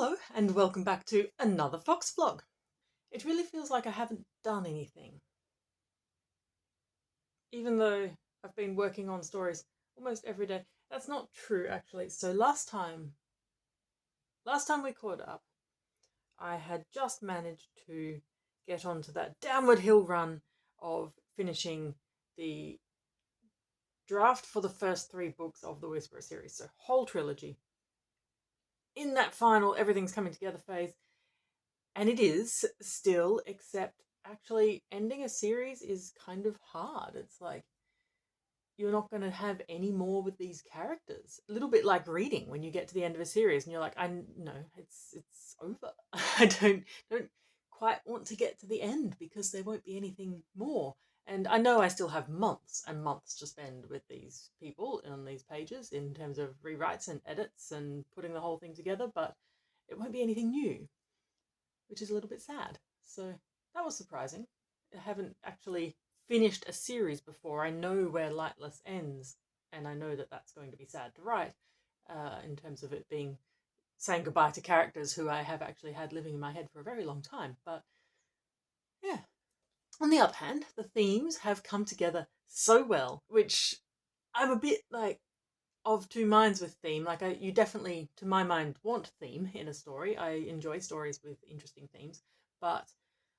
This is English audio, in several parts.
Hello and welcome back to another Fox vlog. It really feels like I haven't done anything. Even though I've been working on stories almost every day. That's not true actually. So last time we caught up, I had just managed to get onto that downward hill run of finishing the draft for the first 3 books of the Whisperer series, so whole trilogy. In that final everything's coming together phase, and it is still, except actually ending a series is kind of hard. It's like you're not going to have any more with these characters. A little bit like reading when you get to the end of a series and you're like, I know it's over. I don't quite want to get to the end because there won't be anything more. And I know I still have months and months to spend with these people on these pages in terms of rewrites and edits and putting the whole thing together, but it won't be anything new, which is a little bit sad. So that was surprising. I haven't actually finished a series before. I know where Lightless ends, and I know that that's going to be sad to write, in terms of it being saying goodbye to characters who I have actually had living in my head for a very long time. But yeah. On the other hand, the themes have come together so well, which I'm a bit like of two minds with theme. Like you definitely, to my mind, want theme in a story. I enjoy stories with interesting themes, but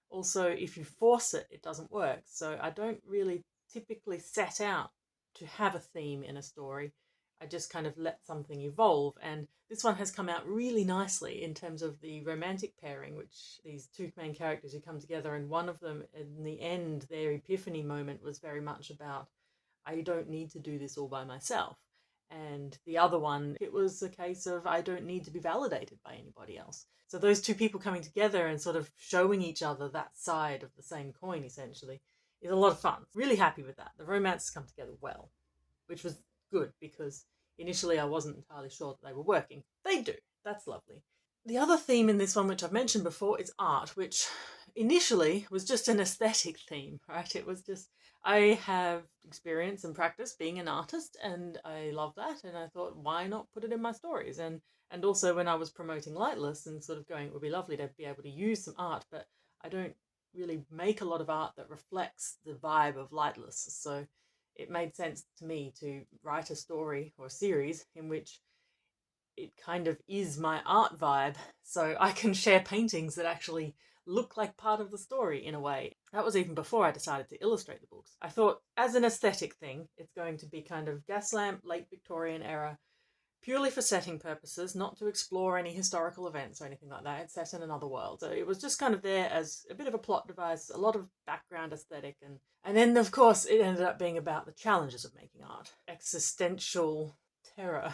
also if you force it, it doesn't work. So I don't really typically set out to have a theme in a story. I just kind of let something evolve, and this one has come out really nicely in terms of the romantic pairing, which these two main characters who come together, and one of them in the end, their epiphany moment was very much about, I don't need to do this all by myself. And the other one, it was a case of, I don't need to be validated by anybody else. So those two people coming together and sort of showing each other that side of the same coin, essentially, is a lot of fun. Really happy with that. The romance has come together well, which was good because initially I wasn't entirely sure that they were working. They do. That's lovely. The other theme in this one, which I've mentioned before, is art, which initially was just an aesthetic theme, right? It was just, I have experience and practice being an artist, and I love that, and I thought, why not put it in my stories? And also when I was promoting Lightless and sort of going, it would be lovely to be able to use some art, but I don't really make a lot of art that reflects the vibe of Lightless, so it made sense to me to write a story or a series in which it kind of is my art vibe, so I can share paintings that actually look like part of the story in a way. That was even before I decided to illustrate the books. I thought, as an aesthetic thing, it's going to be kind of gaslamp, late Victorian era, purely for setting purposes, not to explore any historical events or anything like that. It's set in another world. So it was just kind of there as a bit of a plot device, a lot of background aesthetic, and then of course it ended up being about the challenges of making art. Existential terror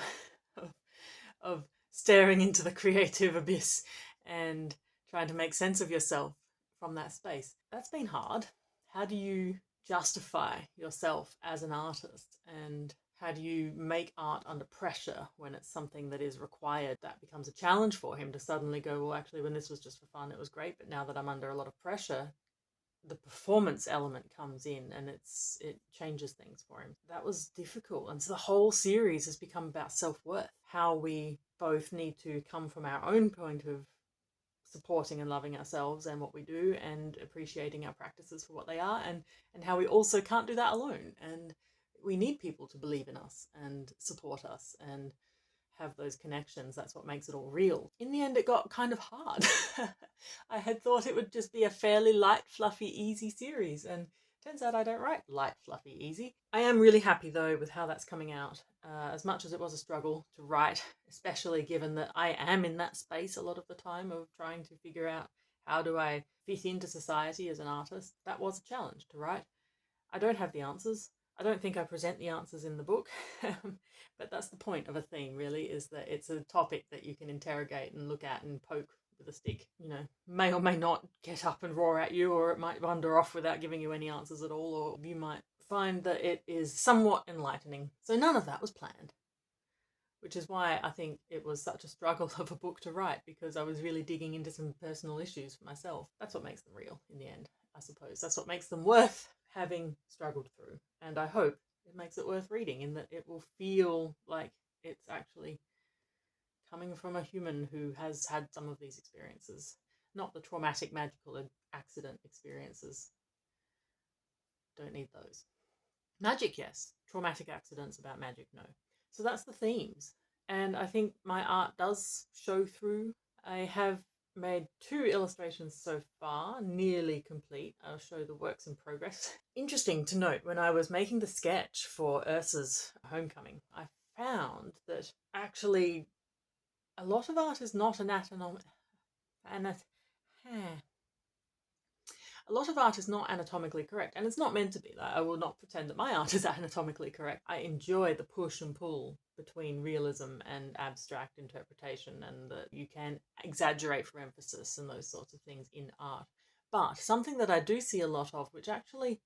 of staring into the creative abyss and trying to make sense of yourself from that space. That's been hard. How do you justify yourself as an artist, and how do you make art under pressure when it's something that is required? That becomes a challenge for him to suddenly go, well, actually, when this was just for fun, it was great, but now that I'm under a lot of pressure, the performance element comes in and it changes things for him. That was difficult. And so the whole series has become about self-worth, how we both need to come from our own point of supporting and loving ourselves and what we do and appreciating our practices for what they are, and how we also can't do that alone, and we need people to believe in us and support us and have those connections. That's what makes it all real. In the end, it got kind of hard. I had thought it would just be a fairly light, fluffy, easy series, and turns out I don't write light, fluffy, easy. I am really happy though with how that's coming out. As much as it was a struggle to write, especially given that I am in that space a lot of the time of trying to figure out how do I fit into society as an artist, that was a challenge to write. I don't have the answers. I don't think I present the answers in the book, but that's the point of a theme, really, is that it's a topic that you can interrogate and look at and poke with a stick. You know, may or may not get up and roar at you, or it might wander off without giving you any answers at all, or you might find that it is somewhat enlightening. So none of that was planned, which is why I think it was such a struggle of a book to write, because I was really digging into some personal issues for myself. That's what makes them real in the end, I suppose. That's what makes them worth having struggled through. And I hope it makes it worth reading, in that it will feel like it's actually coming from a human who has had some of these experiences, not the traumatic magical accident experiences. Don't need those. Magic, yes. Traumatic accidents about magic, no. So that's the themes. And I think my art does show through. I have made 2 illustrations so far, nearly complete. I'll show the works in progress. Interesting to note, when I was making the sketch for Ursa's homecoming, I found that actually a lot of art is not a lot of art is not anatomically correct, and it's not meant to be. Like, I will not pretend that my art is anatomically correct. I enjoy the push and pull between realism and abstract interpretation, and that you can exaggerate for emphasis and those sorts of things in art. But something that I do see a lot of, which actually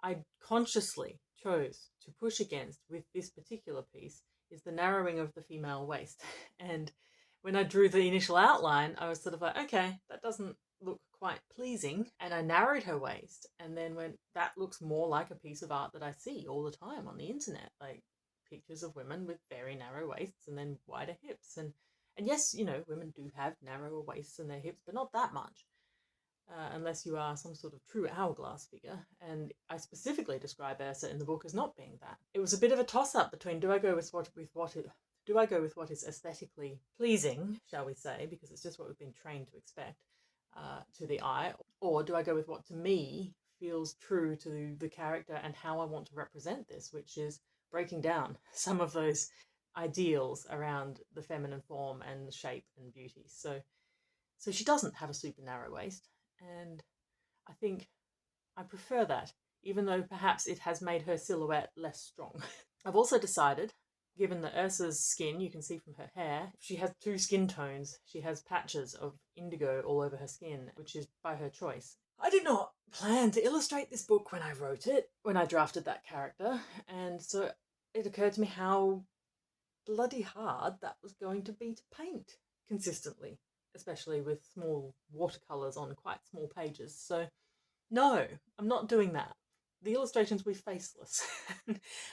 I consciously chose to push against with this particular piece, is the narrowing of the female waist. And when I drew the initial outline, I was sort of like, okay, that doesn't look quite pleasing. And I narrowed her waist and then went, that looks more like a piece of art that I see all the time on the internet, like pictures of women with very narrow waists and then wider hips. And yes, women do have narrower waists in their hips, but not that much. Unless you are some sort of true hourglass figure. And I specifically describe Ursa in the book as not being that. It was a bit of a toss-up between do I go with what is aesthetically pleasing, shall we say, because it's just what we've been trained to expect to the eye, or do I go with what to me feels true to the character and how I want to represent this, which is breaking down some of those ideals around the feminine form and shape and beauty. So she doesn't have a super narrow waist, and I think I prefer that, even though perhaps it has made her silhouette less strong. I've also decided, given that Ursa's skin, you can see from her hair, she has 2 skin tones. She has patches of indigo all over her skin, which is by her choice. I did not plan to illustrate this book when I wrote it, when I drafted that character, and so it occurred to me how bloody hard that was going to be to paint consistently, especially with small watercolors on quite small pages. So no, I'm not doing that. The illustrations will be faceless.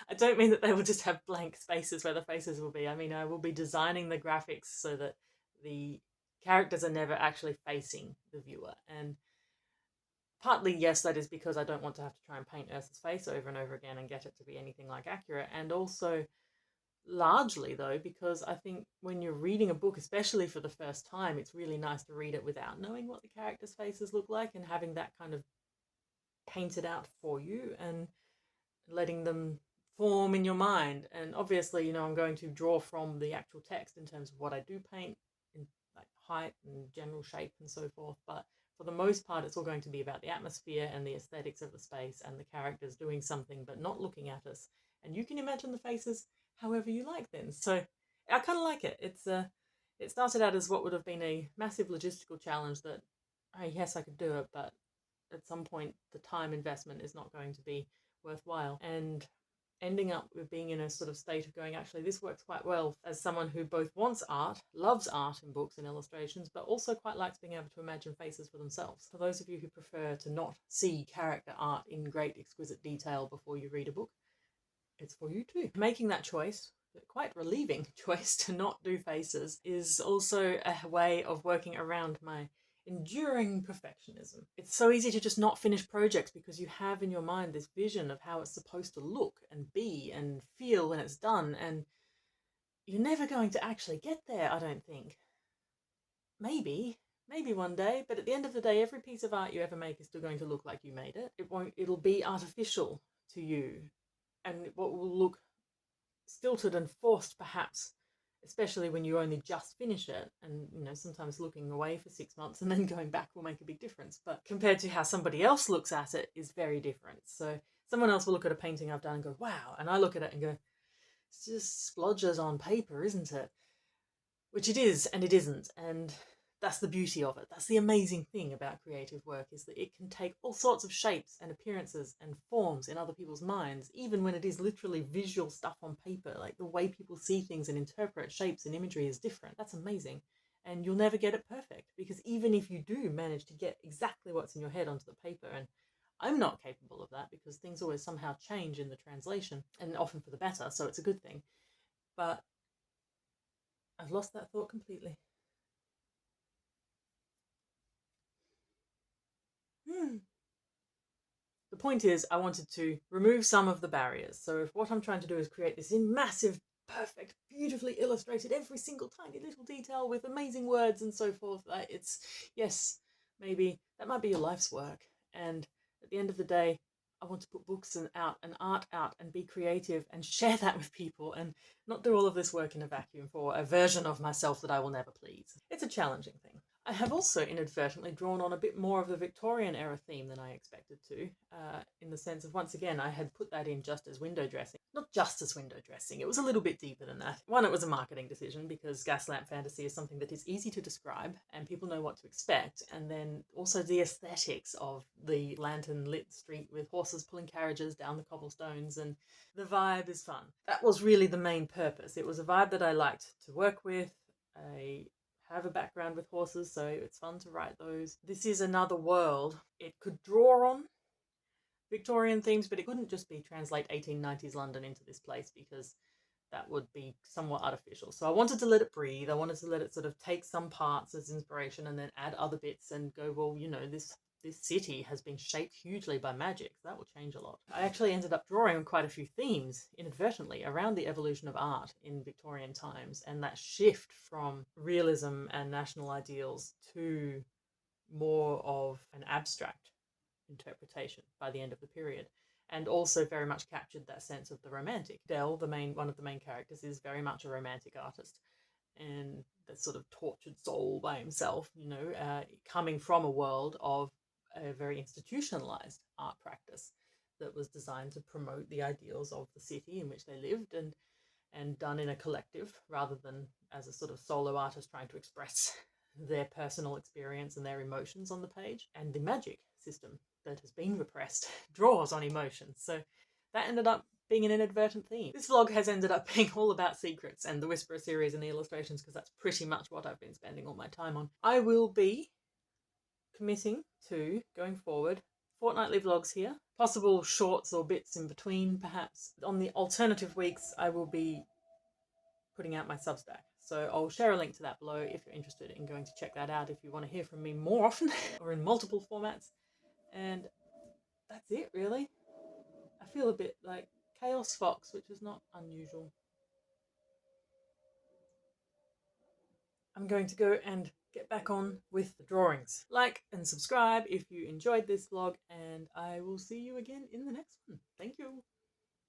I don't mean that they will just have blank spaces where the faces will be. I mean, I will be designing the graphics so that the characters are never actually facing the viewer. And partly, yes, that is because I don't want to have to try and paint Ursa's face over and over again and get it to be anything like accurate. And also, largely though, because I think when you're reading a book, especially for the first time, it's really nice to read it without knowing what the characters' faces look like and having that kind of painted out for you and letting them form in your mind. And obviously, I'm going to draw from the actual text in terms of what I do paint in like height and general shape and so forth, but for the most part it's all going to be about the atmosphere and the aesthetics of the space and the characters doing something but not looking at us, and you can imagine the faces however you like then. So I kind of like it. It started out as what would have been a massive logistical challenge that, oh yes, I could do it, but at some point the time investment is not going to be worthwhile, and ending up with being in a sort of state of going, actually this works quite well as someone who both wants art, loves art in books and illustrations, but also quite likes being able to imagine faces for themselves. For those of you who prefer to not see character art in great exquisite detail before you read a book, it's for you too. Making that choice, quite relieving choice, to not do faces is also a way of working around my enduring perfectionism. It's so easy to just not finish projects because you have in your mind this vision of how it's supposed to look and be and feel when it's done, and you're never going to actually get there, I don't think. Maybe one day, but at the end of the day, every piece of art you ever make is still going to look like you made it. It'll be artificial to you, and what will look stilted and forced perhaps, especially when you only just finish it, and sometimes looking away for 6 months and then going back will make a big difference, but compared to how somebody else looks at it is very different. So someone else will look at a painting I've done and go, wow, and I look at it and go, it's just splodges on paper, isn't it? Which it is and it isn't, and that's the beauty of it. That's the amazing thing about creative work, is that it can take all sorts of shapes and appearances and forms in other people's minds, even when it is literally visual stuff on paper. Like the way people see things and interpret shapes and imagery is different. That's amazing. And you'll never get it perfect, because even if you do manage to get exactly what's in your head onto the paper, and I'm not capable of that because things always somehow change in the translation, and often for the better, so it's a good thing. But I've lost that thought completely. The point is, I wanted to remove some of the barriers. So if what I'm trying to do is create this massive, perfect, beautifully illustrated, every single tiny little detail with amazing words and so forth, it's, yes, maybe that might be your life's work. And at the end of the day, I want to put books and art out and be creative and share that with people and not do all of this work in a vacuum for a version of myself that I will never please. It's a challenging thing. I have also inadvertently drawn on a bit more of the Victorian era theme than I expected to, in the sense of, once again, I had put that in just as window dressing. Not just as window dressing, it was a little bit deeper than that. One, it was a marketing decision because gaslamp fantasy is something that is easy to describe and people know what to expect, and then also the aesthetics of the lantern lit street with horses pulling carriages down the cobblestones, and the vibe is fun. That was really the main purpose. It was a vibe that I liked to work with. I have a background with horses, so it's fun to write those. This is another world. It could draw on Victorian themes, but it couldn't just be translate 1890s London into this place because that would be somewhat artificial. So I wanted to let it breathe. I wanted to let it sort of take some parts as inspiration and then add other bits and go, well, this city has been shaped hugely by magic. So that will change a lot. I actually ended up drawing quite a few themes inadvertently around the evolution of art in Victorian times and that shift from realism and national ideals to more of an abstract interpretation by the end of the period, and also very much captured that sense of the romantic. Dell, one of the main characters, is very much a romantic artist, and that sort of tortured soul by himself, coming from a world of a very institutionalized art practice that was designed to promote the ideals of the city in which they lived, and done in a collective rather than as a sort of solo artist trying to express their personal experience and their emotions on the page. And the magic system that has been repressed draws on emotions. So that ended up being an inadvertent theme. This vlog has ended up being all about secrets and the Whisperer series and the illustrations because that's pretty much what I've been spending all my time on. I will be committing to, going forward, fortnightly vlogs here, possible shorts or bits in between perhaps. On the alternative weeks I will be putting out my Substack. So I'll share a link to that below if you're interested in going to check that out, if you want to hear from me more often or in multiple formats. And that's it, really. I feel a bit like Chaos Fox, which is not unusual. I'm going to go and get back on with the drawings. Like and subscribe if you enjoyed this vlog, and I will see you again in the next one. Thank you.